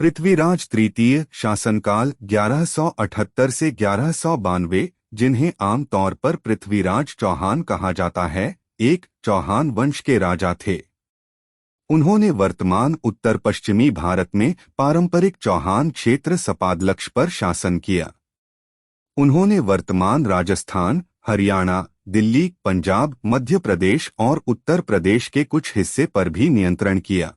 पृथ्वीराज तृतीय शासनकाल 1178 से 1192, जिन्हें आमतौर पर पृथ्वीराज चौहान कहा जाता है, एक चौहान वंश के राजा थे। उन्होंने वर्तमान उत्तर पश्चिमी भारत में पारंपरिक चौहान क्षेत्र सपादलक्ष पर शासन किया। उन्होंने वर्तमान राजस्थान, हरियाणा, दिल्ली, पंजाब, मध्य प्रदेश और उत्तर प्रदेश के कुछ हिस्से पर भी नियंत्रण किया।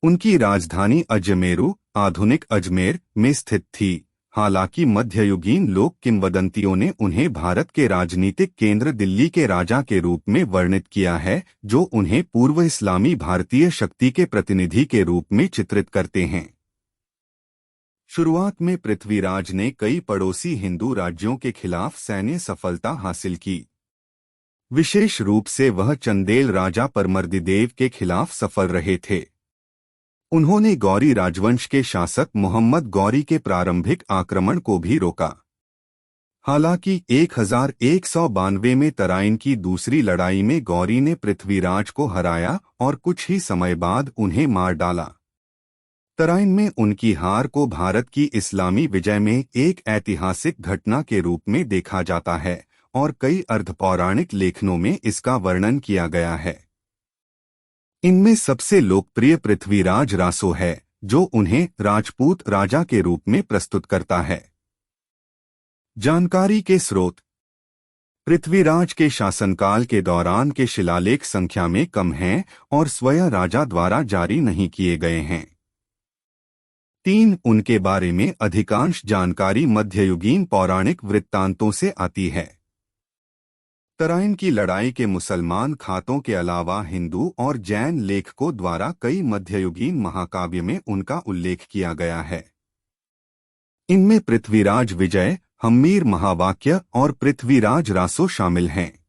उनकी राजधानी अजमेरू, आधुनिक अजमेर, में स्थित थी। हालांकि मध्ययुगीन लोक किंवदंतियों ने उन्हें भारत के राजनीतिक केंद्र दिल्ली के राजा के रूप में वर्णित किया है, जो उन्हें पूर्व इस्लामी भारतीय शक्ति के प्रतिनिधि के रूप में चित्रित करते हैं। शुरुआत में पृथ्वीराज ने कई पड़ोसी हिंदू राज्यों के खिलाफ सैन्य सफलता हासिल की। विशेष रूप से वह चंदेल राजा परमर्दिदेव के खिलाफ सफल रहे थे। उन्होंने गौरी राजवंश के शासक मोहम्मद गौरी के प्रारंभिक आक्रमण को भी रोका। हालांकि 1192 में तराइन की दूसरी लड़ाई में गौरी ने पृथ्वीराज को हराया और कुछ ही समय बाद उन्हें मार डाला। तराइन में उनकी हार को भारत की इस्लामी विजय में एक ऐतिहासिक घटना के रूप में देखा जाता है और कई अर्धपौराणिक लेखनों में इसका वर्णन किया गया है। इनमें सबसे लोकप्रिय पृथ्वीराज रासो है, जो उन्हें राजपूत राजा के रूप में प्रस्तुत करता है। जानकारी के स्रोत: पृथ्वीराज के शासनकाल के दौरान के शिलालेख संख्या में कम हैं और स्वयं राजा द्वारा जारी नहीं किए गए हैं। 3. उनके बारे में अधिकांश जानकारी मध्ययुगीन पौराणिक वृत्तांतों से आती है। तराइन की लड़ाई के मुसलमान खातों के अलावा हिंदू और जैन लेखकों द्वारा कई मध्ययुगीन महाकाव्य में उनका उल्लेख किया गया है। इनमें पृथ्वीराज विजय, हम्मीर महावाक्य और पृथ्वीराज रासो शामिल हैं।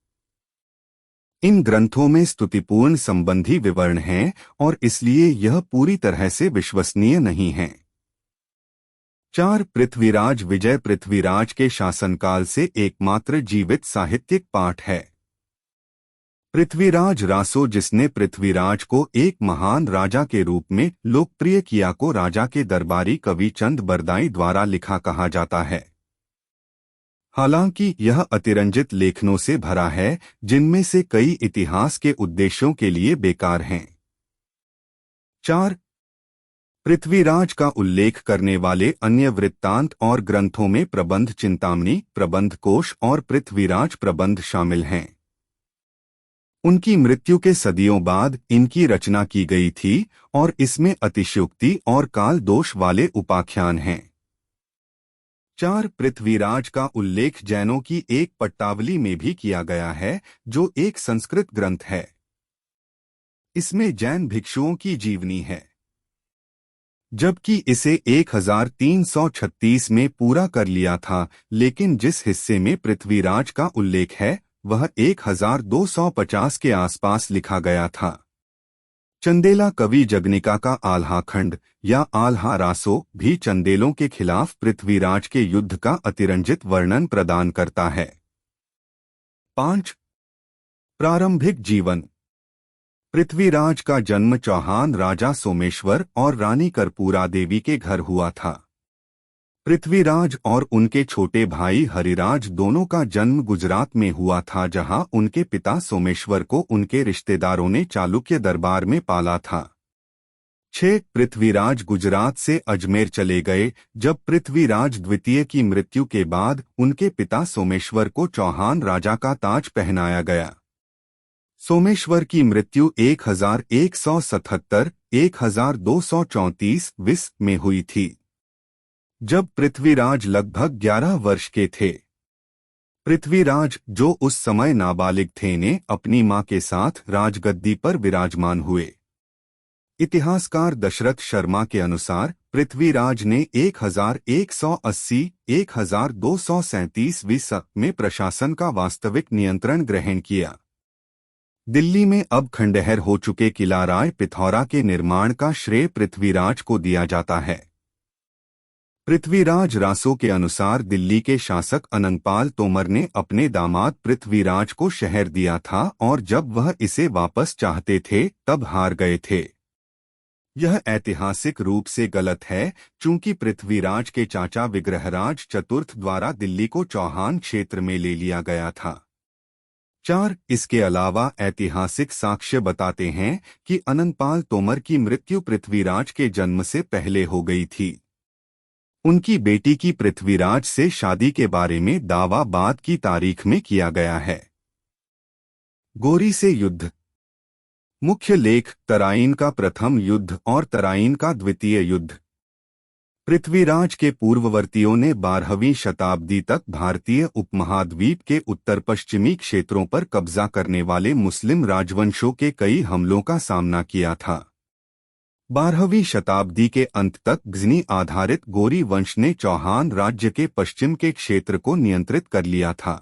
इन ग्रंथों में स्तुतिपूर्ण संबंधी विवरण हैं और इसलिए यह पूरी तरह से विश्वसनीय नहीं है। 4. पृथ्वीराज विजय पृथ्वीराज के शासनकाल से एकमात्र जीवित साहित्यिक पाठ है। पृथ्वीराज रासो, जिसने पृथ्वीराज को एक महान राजा के रूप में लोकप्रिय किया, को राजा के दरबारी कवि चंद बरदाई द्वारा लिखा कहा जाता है। हालांकि यह अतिरंजित लेखनों से भरा है, जिनमें से कई इतिहास के उद्देश्यों के लिए बेकार हैं। 4. पृथ्वीराज का उल्लेख करने वाले अन्य वृत्तांत और ग्रंथों में प्रबंध चिंतामणि, प्रबंध कोश और पृथ्वीराज प्रबंध शामिल हैं। उनकी मृत्यु के सदियों बाद इनकी रचना की गई थी और इसमें अतिशयोक्ति और काल दोष वाले उपाख्यान हैं। 4. पृथ्वीराज का उल्लेख जैनों की एक पट्टावली में भी किया गया है, जो एक संस्कृत ग्रंथ है। इसमें जैन भिक्षुओं की जीवनी है, जबकि इसे 1336 में पूरा कर लिया था, लेकिन जिस हिस्से में पृथ्वीराज का उल्लेख है वह 1250 के आसपास लिखा गया था। चंदेला कवि जगनिका का आल्हा खंड या आल्हा रासो भी चंदेलों के खिलाफ पृथ्वीराज के युद्ध का अतिरंजित वर्णन प्रदान करता है। 5. प्रारंभिक जीवन पृथ्वीराज का जन्म चौहान राजा सोमेश्वर और रानी कर्पूरा देवी के घर हुआ था। पृथ्वीराज और उनके छोटे भाई हरिराज दोनों का जन्म गुजरात में हुआ था, जहां उनके पिता सोमेश्वर को उनके रिश्तेदारों ने चालुक्य दरबार में पाला था। 6. पृथ्वीराज गुजरात से अजमेर चले गए जब पृथ्वीराज द्वितीय की मृत्यु के बाद उनके पिता सोमेश्वर को चौहान राजा का ताज पहनाया गया। सोमेश्वर की मृत्यु 1177-1234 में हुई थी, जब पृथ्वीराज लगभग 11 वर्ष के थे। पृथ्वीराज, जो उस समय नाबालिग थे, ने अपनी मां के साथ राजगद्दी पर विराजमान हुए। इतिहासकार दशरथ शर्मा के अनुसार पृथ्वीराज ने 1180-1237 में प्रशासन का वास्तविक नियंत्रण ग्रहण किया। दिल्ली में अब खंडहर हो चुके किला राय पिथौरा के निर्माण का श्रेय पृथ्वीराज को दिया जाता है। पृथ्वीराज रासो के अनुसार दिल्ली के शासक अनंगपाल तोमर ने अपने दामाद पृथ्वीराज को शहर दिया था और जब वह इसे वापस चाहते थे तब हार गए थे। यह ऐतिहासिक रूप से गलत है, चूंकि पृथ्वीराज के चाचा विग्रहराज चतुर्थ द्वारा दिल्ली को चौहान क्षेत्र में ले लिया गया था। 4. इसके अलावा ऐतिहासिक साक्ष्य बताते हैं कि अनंतपाल तोमर की मृत्यु पृथ्वीराज के जन्म से पहले हो गई थी। उनकी बेटी की पृथ्वीराज से शादी के बारे में दावा बाद की तारीख में किया गया है। गोरी से युद्ध। मुख्य लेख: तराइन का प्रथम युद्ध और तराइन का द्वितीय युद्ध। पृथ्वीराज के पूर्ववर्तियों ने 12वीं शताब्दी तक भारतीय उपमहाद्वीप के उत्तर पश्चिमी क्षेत्रों पर कब्जा करने वाले मुस्लिम राजवंशों के कई हमलों का सामना किया था। 12वीं शताब्दी के अंत तक गजनी आधारित गोरी वंश ने चौहान राज्य के पश्चिम के क्षेत्र को नियंत्रित कर लिया था।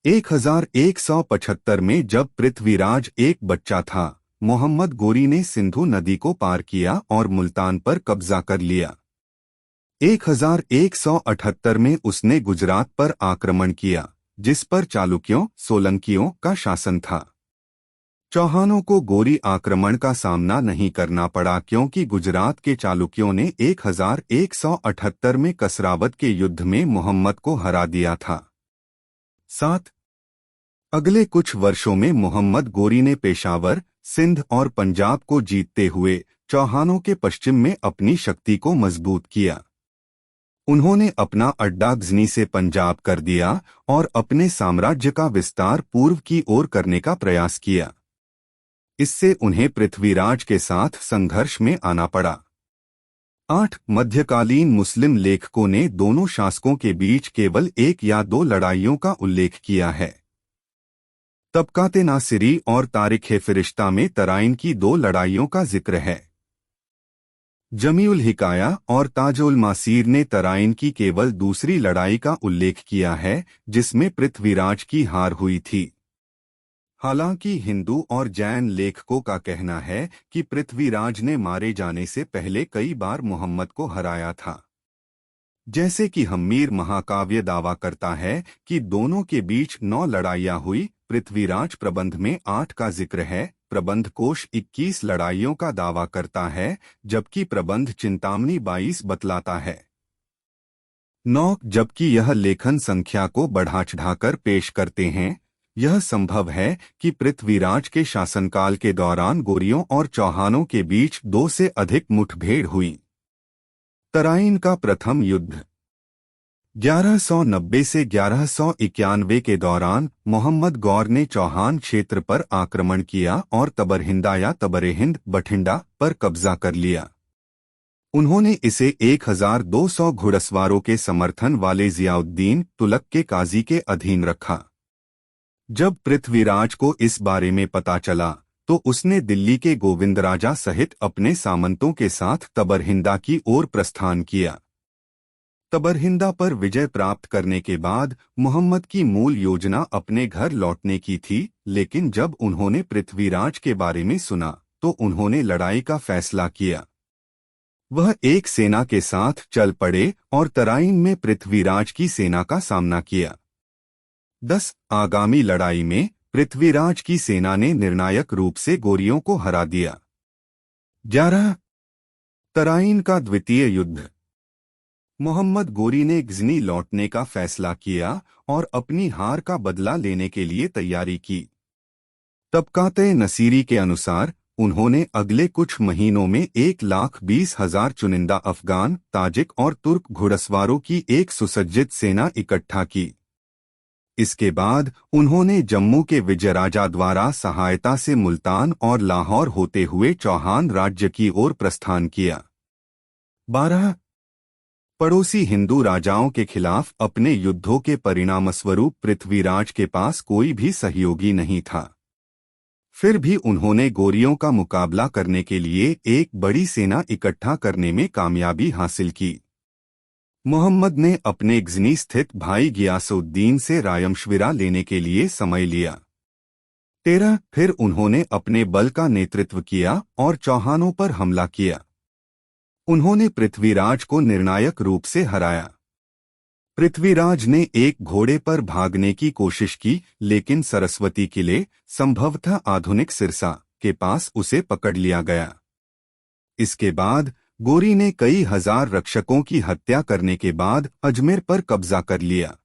1175 में जब पृथ्वीराज एक बच्चा था, मोहम्मद गोरी ने सिंधु नदी को पार किया और मुल्तान पर कब्जा कर लिया। 1178 में उसने गुजरात पर आक्रमण किया, जिस पर चालुक्यों सोलंकियों का शासन था। चौहानों को गोरी आक्रमण का सामना नहीं करना पड़ा क्योंकि गुजरात के चालुक्यों ने 1178 में कसरावत के युद्ध में मोहम्मद को हरा दिया था। 7. अगले कुछ वर्षों में मोहम्मद गोरी ने पेशावर, सिंध और पंजाब को जीतते हुए चौहानों के पश्चिम में अपनी शक्ति को मजबूत किया। उन्होंने अपना अड्डा गजनी से पंजाब कर दिया और अपने साम्राज्य का विस्तार पूर्व की ओर करने का प्रयास किया। इससे उन्हें पृथ्वीराज के साथ संघर्ष में आना पड़ा। 8. मध्यकालीन मुस्लिम लेखकों ने दोनों शासकों के बीच केवल एक या दो लड़ाइयों का उल्लेख किया है। तबकाते नासिरी और तारिख-ए-फिरिश्ता में तराइन की 2 लड़ाइयों का जिक्र है। जमीउल हिकाया और ताजुल मासीर ने तराइन की केवल दूसरी लड़ाई का उल्लेख किया है, जिसमें पृथ्वीराज की हार हुई थी। हालांकि हिंदू और जैन लेखकों का कहना है कि पृथ्वीराज ने मारे जाने से पहले कई बार मोहम्मद को हराया था। जैसे कि हम्मीर महाकाव्य दावा करता है कि दोनों के बीच 9 लड़ाइयां हुई। पृथ्वीराज प्रबंध में 8 का जिक्र है। प्रबंध कोश 21 लड़ाइयों का दावा करता है, जबकि प्रबंध चिंतामणि 22 बतलाता है। 9. जबकि यह लेखन संख्या को बढ़ा चढ़ाकर पेश करते हैं। यह संभव है कि पृथ्वीराज के शासनकाल के दौरान गोरियों और चौहानों के बीच 2 से अधिक मुठभेड़ हुई। तराइन का प्रथम युद्ध। 1190 से 1191 के दौरान मोहम्मद गौर ने चौहान क्षेत्र पर आक्रमण किया और तबरहिंदा या तबरेहिंद बठिंडा पर कब्जा कर लिया। उन्होंने इसे 1200 घुड़सवारों के समर्थन वाले जियाउद्दीन तुगलक के काजी के अधीन रखा। जब पृथ्वीराज को इस बारे में पता चला तो उसने दिल्ली के गोविंदराजा सहित अपने सामंतों के साथ तबरहिंदा की ओर प्रस्थान किया। तबरहिंदा पर विजय प्राप्त करने के बाद मोहम्मद की मूल योजना अपने घर लौटने की थी, लेकिन जब उन्होंने पृथ्वीराज के बारे में सुना तो उन्होंने लड़ाई का फैसला किया। वह एक सेना के साथ चल पड़े और तराइन में पृथ्वीराज की सेना का सामना किया। 10. आगामी लड़ाई में पृथ्वीराज की सेना ने निर्णायक रूप से गोरियों को हरा दिया। 11. तराइन का द्वितीय युद्ध। मोहम्मद गोरी ने गजनी लौटने का फैसला किया और अपनी हार का बदला लेने के लिए तैयारी की। तबकाते नसीरी के अनुसार उन्होंने अगले कुछ महीनों में 1,20,000 चुनिंदा अफगान, ताजिक और तुर्क घुड़सवारों की एक सुसज्जित सेना इकट्ठा की। इसके बाद उन्होंने जम्मू के विजयराजा द्वारा सहायता से मुल्तान और लाहौर होते हुए चौहान राज्य की ओर प्रस्थान किया। 12. पड़ोसी हिंदू राजाओं के खिलाफ अपने युद्धों के परिणामस्वरूप पृथ्वीराज के पास कोई भी सहयोगी नहीं था। फिर भी उन्होंने गोरियों का मुकाबला करने के लिए एक बड़ी सेना इकट्ठा करने में कामयाबी हासिल की। मोहम्मद ने अपने गजनी स्थित भाई गियासुद्दीन से रायमशविरा लेने के लिए समय लिया। 13. फिर उन्होंने अपने बल का नेतृत्व किया और चौहानों पर हमला किया। उन्होंने पृथ्वीराज को निर्णायक रूप से हराया। पृथ्वीराज ने एक घोड़े पर भागने की कोशिश की, लेकिन सरस्वती किले, संभवतः आधुनिक सिरसा, के पास उसे पकड़ लिया गया। इसके बाद गोरी ने कई हजार रक्षकों की हत्या करने के बाद अजमेर पर कब्जा कर लिया।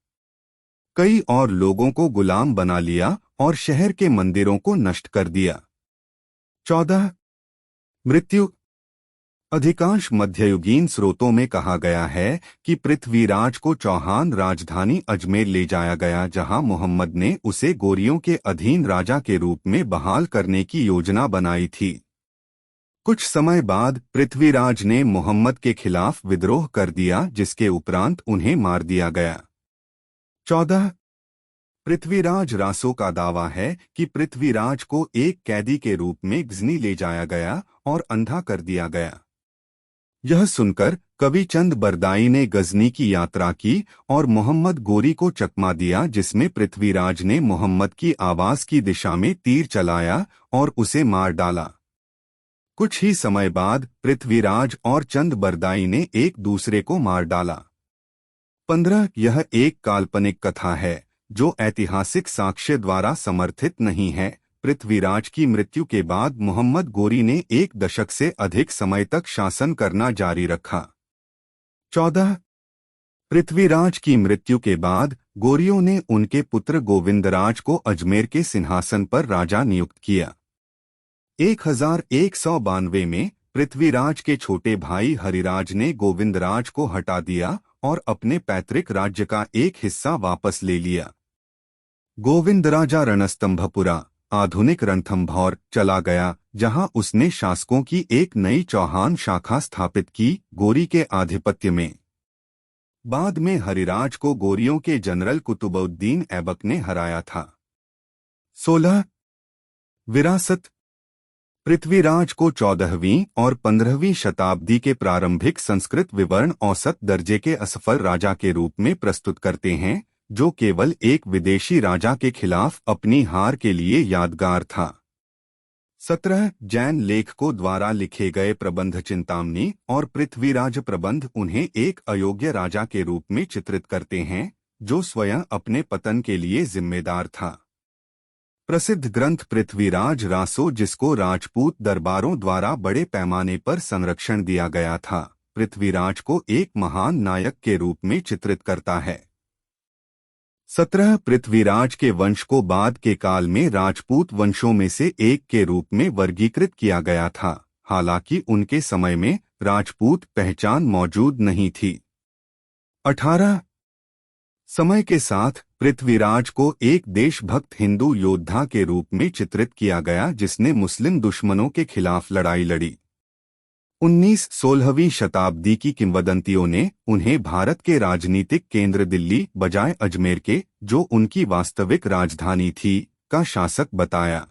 कई और लोगों को गुलाम बना लिया और शहर के मंदिरों को नष्ट कर दिया। 14 मृत्यु। अधिकांश मध्ययुगीन स्रोतों में कहा गया है कि पृथ्वीराज को चौहान राजधानी अजमेर ले जाया गया, जहां मोहम्मद ने उसे गोरियों के अधीन राजा के रूप में बहाल करने की योजना बनाई थी। कुछ समय बाद पृथ्वीराज ने मोहम्मद के खिलाफ विद्रोह कर दिया, जिसके उपरांत उन्हें मार दिया गया। 14 पृथ्वीराज रासो का दावा है कि पृथ्वीराज को एक कैदी के रूप में गजनी ले जाया गया और अंधा कर दिया गया। यह सुनकर कवि चंद बरदाई ने गजनी की यात्रा की और मोहम्मद गोरी को चकमा दिया, जिसमें पृथ्वीराज ने मोहम्मद की आवाज की दिशा में तीर चलाया और उसे मार डाला। कुछ ही समय बाद पृथ्वीराज और चंद बरदाई ने एक दूसरे को मार डाला। 15 यह एक काल्पनिक कथा है जो ऐतिहासिक साक्ष्य द्वारा समर्थित नहीं है। पृथ्वीराज की मृत्यु के बाद मोहम्मद गोरी ने 1 दशक से अधिक समय तक शासन करना जारी रखा। 14 पृथ्वीराज की मृत्यु के बाद गोरियों ने उनके पुत्र गोविंदराज को अजमेर के सिंहासन पर राजा नियुक्त किया। 1192 में पृथ्वीराज के छोटे भाई हरिराज ने गोविंदराज को हटा दिया और अपने पैतृक राज्य का एक हिस्सा वापस ले लिया। गोविंदराजा रणस्तंभपुरा, आधुनिक रणथंभौर, चला गया, जहां उसने शासकों की एक नई चौहान शाखा स्थापित की, गोरी के आधिपत्य में। बाद में हरिराज को गोरियों के जनरल कुतुबुद्दीन ऐबक ने हराया था। 16 विरासत। पृथ्वीराज को 14वीं और 15वीं शताब्दी के प्रारंभिक संस्कृत विवरण औसत दर्जे के असफल राजा के रूप में प्रस्तुत करते हैं, जो केवल एक विदेशी राजा के खिलाफ अपनी हार के लिए यादगार था। 17 जैन लेखकों द्वारा लिखे गए प्रबंध चिंतामणि और पृथ्वीराज प्रबंध उन्हें एक अयोग्य राजा के रूप में चित्रित करते हैं, जो स्वयं अपने पतन के लिए जिम्मेदार था। प्रसिद्ध ग्रंथ पृथ्वीराज रासो, जिसको राजपूत दरबारों द्वारा बड़े पैमाने पर संरक्षण दिया गया था, पृथ्वीराज को एक महान नायक के रूप में चित्रित करता है। 17 पृथ्वीराज के वंश को बाद के काल में राजपूत वंशों में से एक के रूप में वर्गीकृत किया गया था, हालांकि उनके समय में राजपूत पहचान मौजूद नहीं थी। 18 समय के साथ पृथ्वीराज को एक देशभक्त हिंदू योद्धा के रूप में चित्रित किया गया, जिसने मुस्लिम दुश्मनों के खिलाफ लड़ाई लड़ी। 19-16वीं शताब्दी की किंवदंतियों ने उन्हें भारत के राजनीतिक केंद्र दिल्ली बजाय अजमेर के, जो उनकी वास्तविक राजधानी थी, का शासक बताया।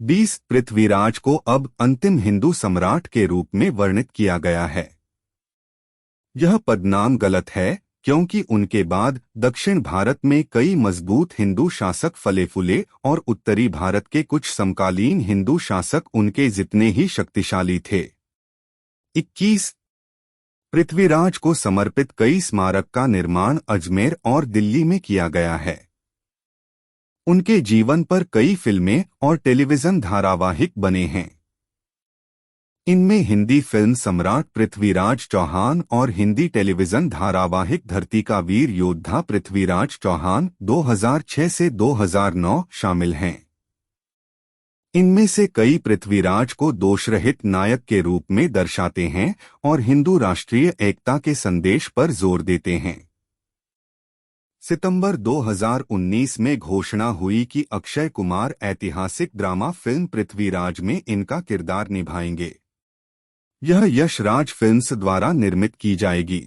20 पृथ्वीराज को अब अंतिम हिंदू सम्राट के रूप में वर्णित किया गया है। यह पदनाम गलत है, क्योंकि उनके बाद दक्षिण भारत में कई मजबूत हिंदू शासक फले फूले और उत्तरी भारत के कुछ समकालीन हिंदू शासक उनके जितने ही शक्तिशाली थे। 21 पृथ्वीराज को समर्पित कई स्मारक का निर्माण अजमेर और दिल्ली में किया गया है। उनके जीवन पर कई फिल्में और टेलीविजन धारावाहिक बने हैं। इनमें हिंदी फिल्म सम्राट पृथ्वीराज चौहान और हिंदी टेलीविजन धारावाहिक धरती का वीर योद्धा पृथ्वीराज चौहान 2006 से 2009 शामिल हैं। इनमें से कई पृथ्वीराज को दोषरहित नायक के रूप में दर्शाते हैं और हिंदू राष्ट्रीय एकता के संदेश पर जोर देते हैं। सितंबर 2019 में घोषणा हुई कि अक्षय कुमार ऐतिहासिक ड्रामा फिल्म पृथ्वीराज में इनका किरदार निभाएंगे। यह यश राज फिल्म्स द्वारा निर्मित की जाएगी।